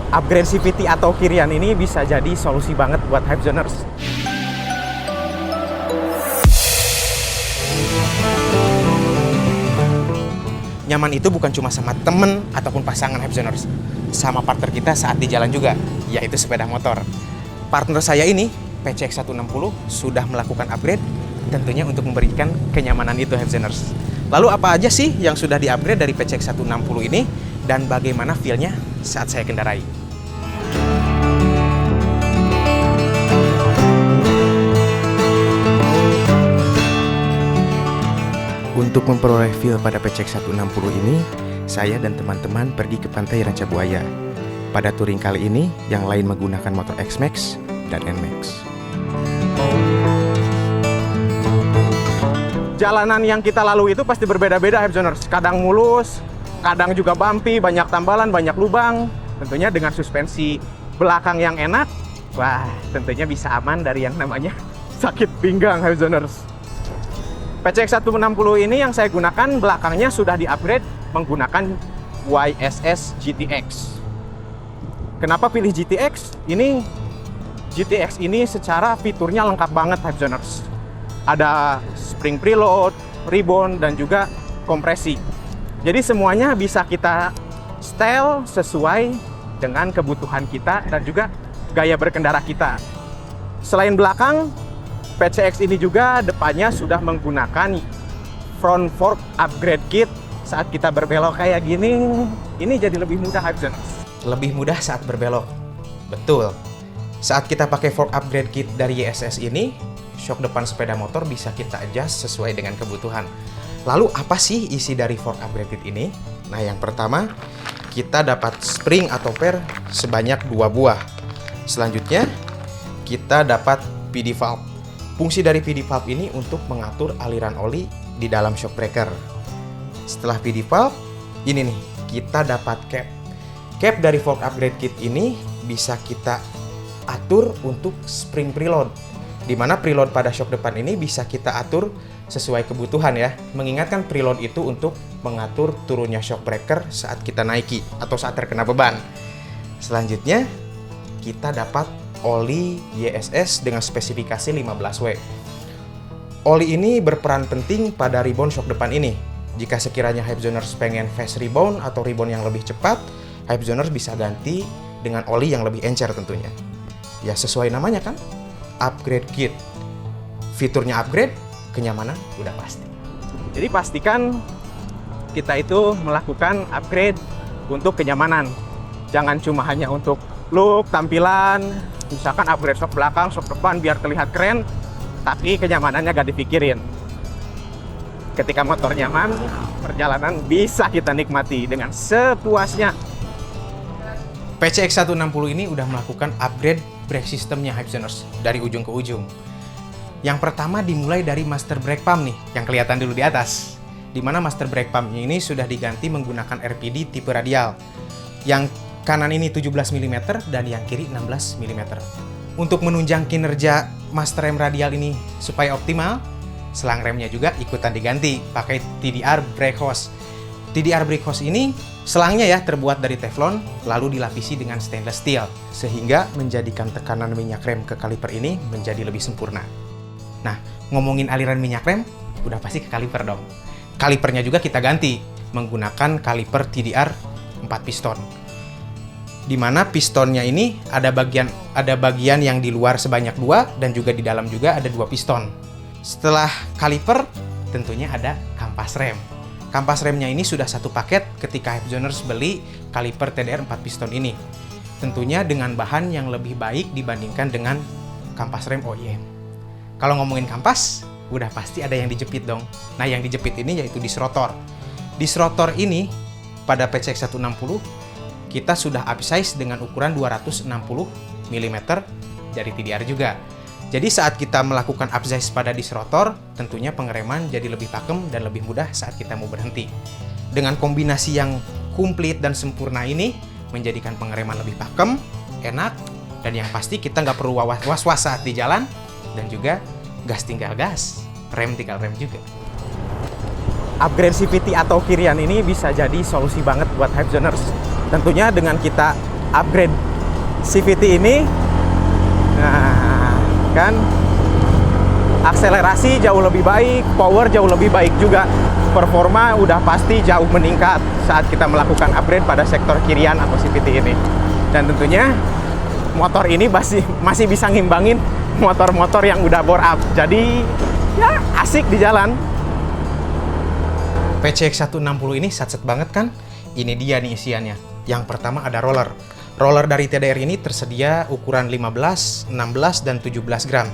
Upgrade CVT atau kirian ini bisa jadi solusi banget buat Hypezoners. Nyaman itu bukan cuma sama temen ataupun pasangan Hypezoners, sama partner kita saat di jalan juga, yaitu sepeda motor. Partner saya ini, PCX 160, sudah melakukan upgrade tentunya untuk memberikan kenyamanan itu Hypezoners. Lalu apa aja sih yang sudah di-upgrade dari PCX 160 ini dan bagaimana feel-nya saat saya kendarai? Untuk memperoleh feel pada PCX 160 ini, saya dan teman-teman pergi ke pantai Ranca Buaya. Pada touring kali ini, yang lain menggunakan motor X-Max dan N-Max. Jalanan yang kita lalui itu pasti berbeda-beda Hypezoners. Kadang mulus, kadang juga bumpy, banyak tambalan, banyak lubang. Tentunya dengan suspensi belakang yang enak, wah tentunya bisa aman dari yang namanya sakit pinggang Hypezoners. PCX 160 ini yang saya gunakan belakangnya sudah di-upgrade menggunakan YSS GTX. Kenapa pilih GTX? GTX ini secara fiturnya lengkap banget Hypezoners. Ada spring preload, ribbon, dan juga kompresi. Jadi semuanya bisa kita style sesuai dengan kebutuhan kita dan juga gaya berkendara kita. Selain belakang, PCX ini juga depannya sudah menggunakan front fork upgrade kit. Saat kita berbelok kayak gini, ini jadi lebih mudah Hypezoners. Lebih mudah saat berbelok. Betul. Saat kita pakai fork upgrade kit dari YSS ini, shock depan sepeda motor bisa kita adjust sesuai dengan kebutuhan. Lalu apa sih isi dari fork upgrade kit ini? Nah, yang pertama, kita dapat spring atau per sebanyak 2 buah. Selanjutnya, kita dapat PD valve. Fungsi dari PD valve ini untuk mengatur aliran oli di dalam shock breaker. Setelah PD valve, ini nih, kita dapat cap. Cap dari fork upgrade kit ini bisa kita atur untuk spring preload, di mana preload pada shock depan ini bisa kita atur sesuai kebutuhan ya. Mengingatkan preload itu untuk mengatur turunnya shock breaker saat kita naiki atau saat terkena beban. Selanjutnya, kita dapat oli YSS dengan spesifikasi 15W. Oli ini berperan penting pada rebound shock depan ini. Jika sekiranya Hypezoners pengen fast rebound atau rebound yang lebih cepat, Hypezoners bisa ganti dengan oli yang lebih encer tentunya. Ya sesuai namanya kan, upgrade kit. Fiturnya upgrade, kenyamanan udah pasti. Jadi pastikan kita itu melakukan upgrade untuk kenyamanan. Jangan cuma hanya untuk look, tampilan, misalkan upgrade shock belakang, shock depan biar terlihat keren, tapi kenyamanannya gak dipikirin. Ketika motor nyaman, perjalanan bisa kita nikmati dengan sepuasnya. PCX 160 ini udah melakukan upgrade brake systemnya Hypezoners dari ujung ke ujung. Yang pertama dimulai dari master brake pump nih, yang kelihatan dulu di atas. Dimana master brake pumpnya ini sudah diganti menggunakan RPD tipe radial. Yang kanan ini 17 mm dan yang kiri 16 mm. Untuk menunjang kinerja master rem radial ini supaya optimal, selang remnya juga ikutan diganti pakai TDR brake hose. TDR brake hose ini selangnya ya terbuat dari teflon lalu dilapisi dengan stainless steel sehingga menjadikan tekanan minyak rem ke kaliper ini menjadi lebih sempurna. Nah, ngomongin aliran minyak rem, udah pasti ke kaliper dong. Kalipernya juga kita ganti menggunakan kaliper TDR 4 piston. Di mana pistonnya ini ada bagian yang di luar sebanyak 2 dan juga di dalam juga ada 2 piston. Setelah kaliper, tentunya ada kampas rem. Kampas remnya ini sudah satu paket ketika Hypezoners beli kaliper TDR 4 piston ini. Tentunya dengan bahan yang lebih baik dibandingkan dengan kampas rem OEM. Kalau ngomongin kampas, udah pasti ada yang dijepit dong. Nah, yang dijepit ini yaitu disk rotor. Disk rotor ini pada PCX 160 kita sudah upsize dengan ukuran 260 mm dari TDR juga. Jadi saat kita melakukan upsize pada disk rotor, tentunya pengereman jadi lebih pakem dan lebih mudah saat kita mau berhenti. Dengan kombinasi yang komplit dan sempurna ini, menjadikan pengereman lebih pakem, enak, dan yang pasti kita nggak perlu was-was saat di jalan, dan juga gas tinggal gas, rem tinggal rem juga. Upgrade CVT atau kirian ini bisa jadi solusi banget buat Hypezoners. Tentunya dengan kita upgrade CVT ini. Nah, kan akselerasi jauh lebih baik, power jauh lebih baik juga. Performa udah pasti jauh meningkat saat kita melakukan upgrade pada sektor kirian atau CVT ini. Dan tentunya motor ini masih bisa ngimbangin motor-motor yang udah bore up. Jadi ya asik di jalan. PCX 160 ini satset banget kan? Ini dia nih isiannya. Yang pertama ada roller. Roller dari TDR ini tersedia ukuran 15, 16, dan 17 gram.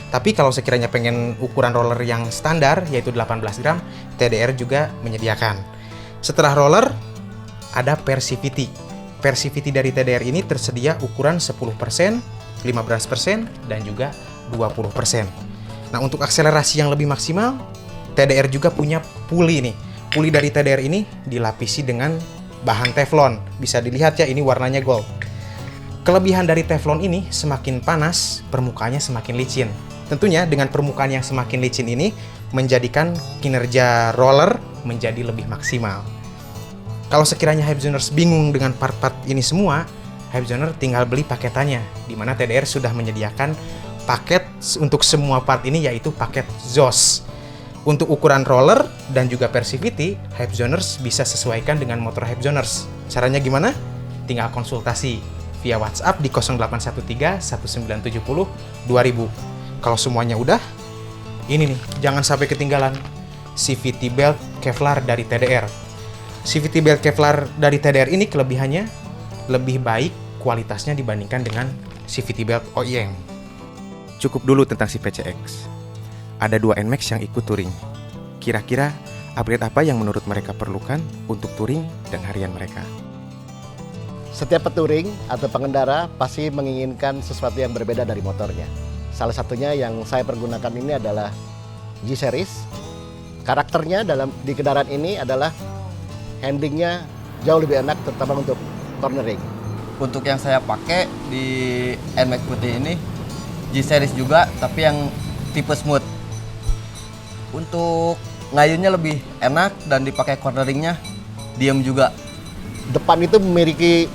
Tapi kalau sekiranya pengen ukuran roller yang standar, yaitu 18 gram, TDR juga menyediakan. Setelah roller, ada per CVT. Per CVT dari TDR ini tersedia ukuran 10%, 15%, dan juga 20%. Nah, untuk akselerasi yang lebih maksimal, TDR juga punya puli nih. Puli dari TDR ini dilapisi dengan bahan teflon. Bisa dilihat ya, ini warnanya gold. Kelebihan dari teflon ini, semakin panas, permukaannya semakin licin. Tentunya dengan permukaan yang semakin licin ini, menjadikan kinerja roller menjadi lebih maksimal. Kalau sekiranya Hypezoneers bingung dengan part-part ini semua, Hypezoner tinggal beli paketannya, di mana TDR sudah menyediakan paket untuk semua part ini, yaitu paket ZOS. Untuk ukuran roller dan juga per CVT, Hypezoneers bisa sesuaikan dengan motor Hypezoneers. Caranya gimana? Tinggal konsultasi via WhatsApp di 0813 1970 2000. Kalau semuanya udah, ini nih, jangan sampai ketinggalan CVT belt Kevlar dari TDR. CVT belt Kevlar dari TDR ini kelebihannya lebih baik kualitasnya dibandingkan dengan CVT belt OEM. Cukup dulu tentang si PCX. Ada 2 NMAX yang ikut touring. Kira-kira upgrade apa yang menurut mereka perlukan untuk touring dan harian mereka? Setiap petouring atau pengendara pasti menginginkan sesuatu yang berbeda dari motornya. Salah satunya yang saya pergunakan ini adalah G-Series. Karakternya di kendaraan ini adalah handlingnya jauh lebih enak, terutama untuk cornering. Untuk yang saya pakai di NMAX putih ini, G-Series juga, tapi yang tipe smooth. Untuk ngayunnya lebih enak dan dipakai corneringnya diam juga. Depan itu memiliki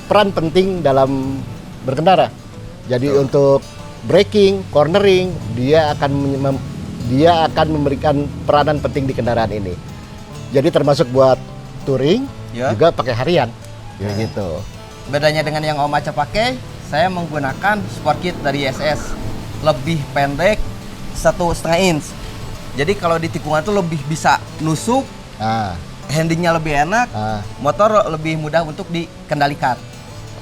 peran penting dalam berkendara. Jadi untuk braking, cornering, dia akan memberikan peranan penting di kendaraan ini. Jadi termasuk buat touring, juga pakai harian, gitu. Bedanya dengan yang Om Aca pakai, saya menggunakan sport kit dari SS, lebih pendek 1,5 inch. Jadi kalau di tikungan tuh lebih bisa nusuk, handlingnya lebih enak, motor lebih mudah untuk dikendalikan.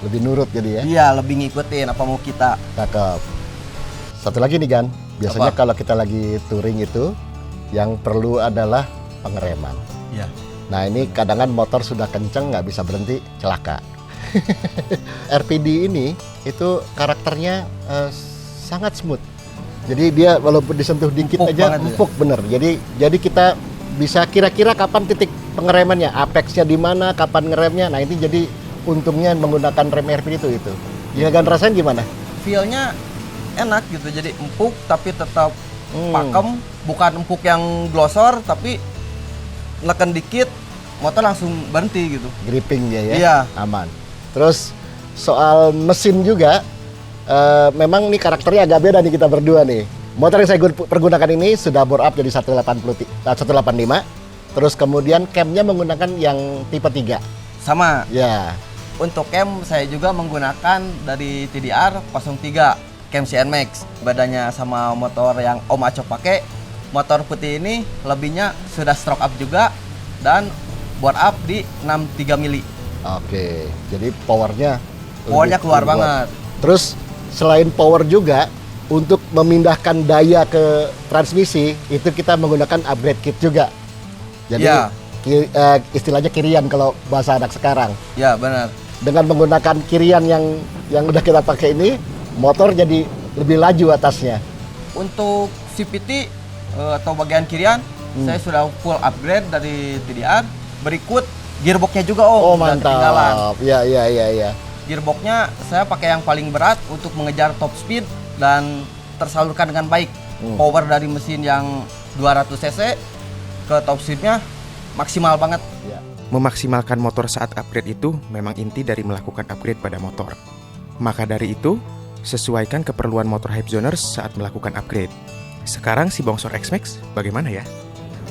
Lebih nurut jadi ya? Iya, lebih ngikutin apa mau kita. Cakep. Satu lagi nih Gan, biasanya kalau kita lagi touring itu yang perlu adalah pengereman. Iya. Nah ini kadang motor sudah kenceng nggak bisa berhenti, celaka. RPD ini itu karakternya sangat smooth. Jadi dia walaupun disentuh dikit aja empuk bener. Jadi kita bisa kira-kira kapan titik pengeremannya, apexnya di mana, kapan ngeremnya. Nah ini jadi untungnya menggunakan rem RPD itu. Ya Gan, rasain gimana? Feel-nya enak gitu, jadi empuk tapi tetap pakem, bukan empuk yang glosor tapi neken dikit motor langsung berhenti gitu. Gripping dia ya? Iya. Aman. Terus soal mesin juga, memang nih karakternya agak beda nih kita berdua nih. Motor yang saya pergunakan ini sudah bore up jadi 185, terus kemudian camnya menggunakan yang tipe 3. Sama. Ya. Untuk cam saya juga menggunakan dari TDR 03. Cam NMAX. Bedanya sama motor yang Om Aco pakai, motor putih ini lebihnya sudah stroke up juga dan bore up di 63 mili. Oke, jadi powernya keluar banget. Terus selain power juga, untuk memindahkan daya ke transmisi itu kita menggunakan upgrade kit juga. Jadi istilahnya kirian kalau bahasa anak sekarang. Ya benar. Dengan menggunakan kirian yang udah kita pakai ini, motor jadi lebih laju atasnya. Untuk CVT atau bagian kirian, saya sudah full upgrade dari TDR. Berikut gearboxnya juga Oh mantap. Ya. Gearboxnya saya pakai yang paling berat untuk mengejar top speed dan tersalurkan dengan baik. Power dari mesin yang 200 cc ke top speednya maksimal banget. Ya. Memaksimalkan motor saat upgrade itu memang inti dari melakukan upgrade pada motor. Maka dari itu, sesuaikan keperluan motor Hypezoners saat melakukan upgrade. Sekarang si Bongsor X-Max bagaimana ya?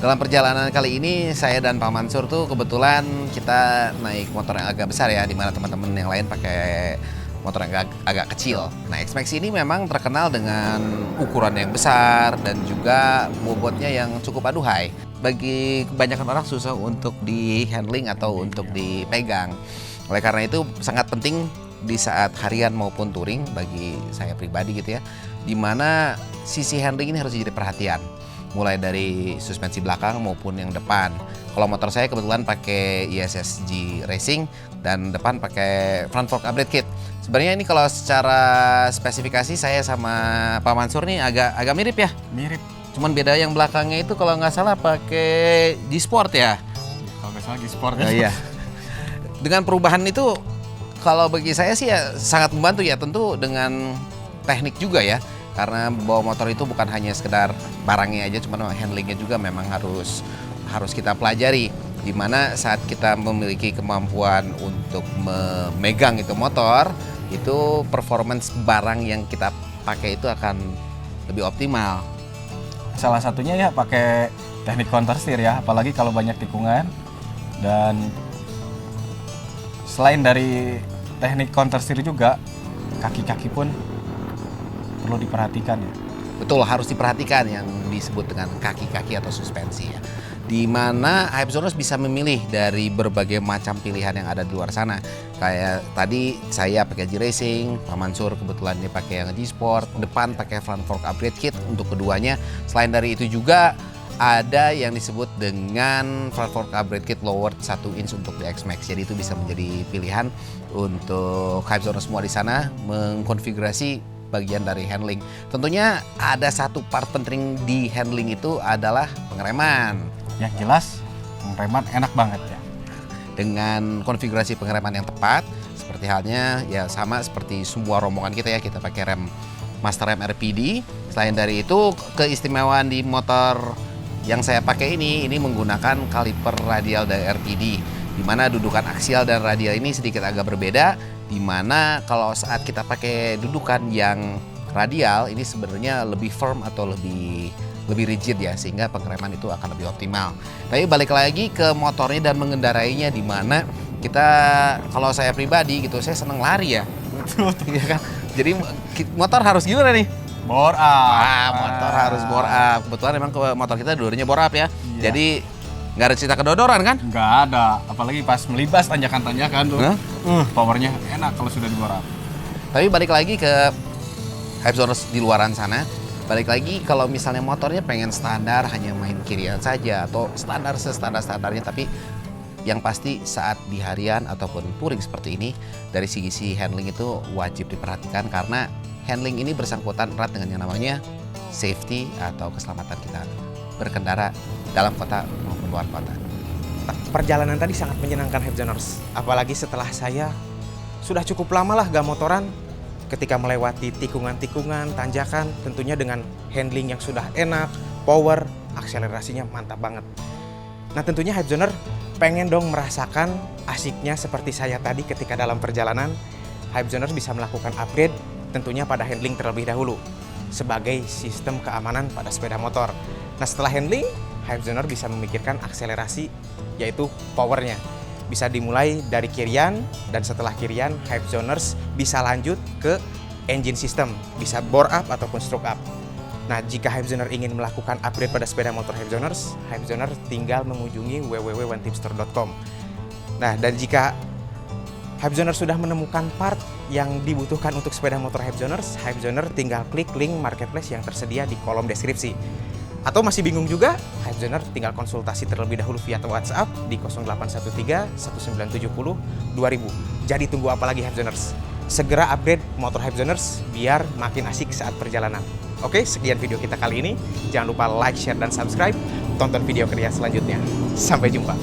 Dalam perjalanan kali ini saya dan Pak Mansur tuh kebetulan kita naik motor yang agak besar ya, dimana teman-teman yang lain pakai motor yang agak kecil. Nah, X-Max ini memang terkenal dengan ukuran yang besar dan juga bobotnya yang cukup aduhai. Bagi kebanyakan orang susah untuk di handling atau untuk dipegang. Oleh karena itu sangat penting di saat harian maupun touring bagi saya pribadi gitu ya, dimana sisi handling ini harus jadi perhatian. Mulai dari suspensi belakang maupun yang depan. Kalau motor saya kebetulan pakai ISSG Racing dan depan pakai front fork upgrade kit. Sebenarnya ini kalau secara spesifikasi saya sama Pak Mansur nih agak mirip ya. Mirip. Cuman beda yang belakangnya itu kalau nggak salah pakai G-Sport ya. Kalau nggak salah G-Sport ya. Iya. Dengan perubahan itu kalau bagi saya sih ya sangat membantu ya, tentu dengan teknik juga ya. Karena bawa motor itu bukan hanya sekedar barangnya aja, cuma handlingnya juga memang harus kita pelajari. Dimana saat kita memiliki kemampuan untuk memegang itu motor, itu performance barang yang kita pakai itu akan lebih optimal. Salah satunya ya pakai teknik counter steer ya, apalagi kalau banyak tikungan. Dan selain dari teknik counter steer juga, kaki-kaki pun perlu diperhatikan ya. Betul, harus diperhatikan yang disebut dengan kaki-kaki atau suspensi ya. Di mana Hypezoners bisa memilih dari berbagai macam pilihan yang ada di luar sana. Kayak tadi saya pakai G-Racing, Pak Mansur kebetulan dia pakai yang G-Sport, depan pakai front fork upgrade kit untuk keduanya. Selain dari itu juga ada yang disebut dengan front fork upgrade kit lowered 1 inch untuk di X-Max. Jadi itu bisa menjadi pilihan untuk Hypezoners semua di sana mengkonfigurasi bagian dari handling. Tentunya ada satu part penting di handling itu adalah pengereman. Yang jelas pengereman enak banget ya. Dengan konfigurasi pengereman yang tepat, seperti halnya ya sama seperti semua rombongan kita ya, kita pakai rem master rem RPD. Selain dari itu, keistimewaan di motor yang saya pakai ini menggunakan kaliper radial dari RPD, di mana dudukan aksial dan radial ini sedikit agak berbeda, di mana kalau saat kita pakai dudukan yang radial ini sebenarnya lebih firm atau lebih rigid ya, sehingga pengereman itu akan lebih optimal. Tapi balik lagi ke motornya dan mengendarainya, di mana kita, kalau saya pribadi gitu, saya seneng lari ya. Betul. Iya kan? Jadi motor harus gimana nih? Bore up. Motor harus bore up. Kebetulan memang motor kita dua-duanya bore up ya. Iya. Jadi nggak ada cerita kedodoran kan? Nggak ada, apalagi pas melibas tanjakan-tanjakan tuh. Hah? Powernya enak kalau sudah di bore up. Tapi balik lagi ke Hypezoners di luaran sana. Balik lagi kalau misalnya motornya pengen standar hanya main kirian saja atau standar standarnya, tapi yang pasti saat di harian ataupun touring seperti ini, dari sisi handling itu wajib diperhatikan karena handling ini bersangkutan erat dengan yang namanya safety atau keselamatan kita berkendara dalam kota maupun luar kota. Perjalanan tadi sangat menyenangkan Hypezoners. Apalagi setelah saya sudah cukup lama lah gak motoran. Ketika melewati tikungan-tikungan, tanjakan, tentunya dengan handling yang sudah enak, power, akselerasinya mantap banget. Nah tentunya Hypezoner pengen dong merasakan asiknya seperti saya tadi ketika dalam perjalanan. Hypezoner bisa melakukan upgrade tentunya pada handling terlebih dahulu sebagai sistem keamanan pada sepeda motor. Nah setelah handling, Hypezoner bisa memikirkan akselerasi, yaitu powernya. Bisa dimulai dari kirian, dan setelah kirian, Hypezoners bisa lanjut ke engine system, bisa bore up ataupun stroke up. Nah, jika Hypezoner ingin melakukan upgrade pada sepeda motor Hypezoners, Hypezoner tinggal mengunjungi www.onetipster.com. Nah, dan jika Hypezoner sudah menemukan part yang dibutuhkan untuk sepeda motor Hypezoners, Hypezoner tinggal klik link marketplace yang tersedia di kolom deskripsi. Atau masih bingung juga, Hypezoner tinggal konsultasi terlebih dahulu via WhatsApp di 0813 1970 2000. Jadi tunggu apa lagi Hypezoners? Segera upgrade motor Hypezoners biar makin asik saat perjalanan. Oke, sekian video kita kali ini. Jangan lupa like, share, dan subscribe. Tonton video kerja selanjutnya. Sampai jumpa.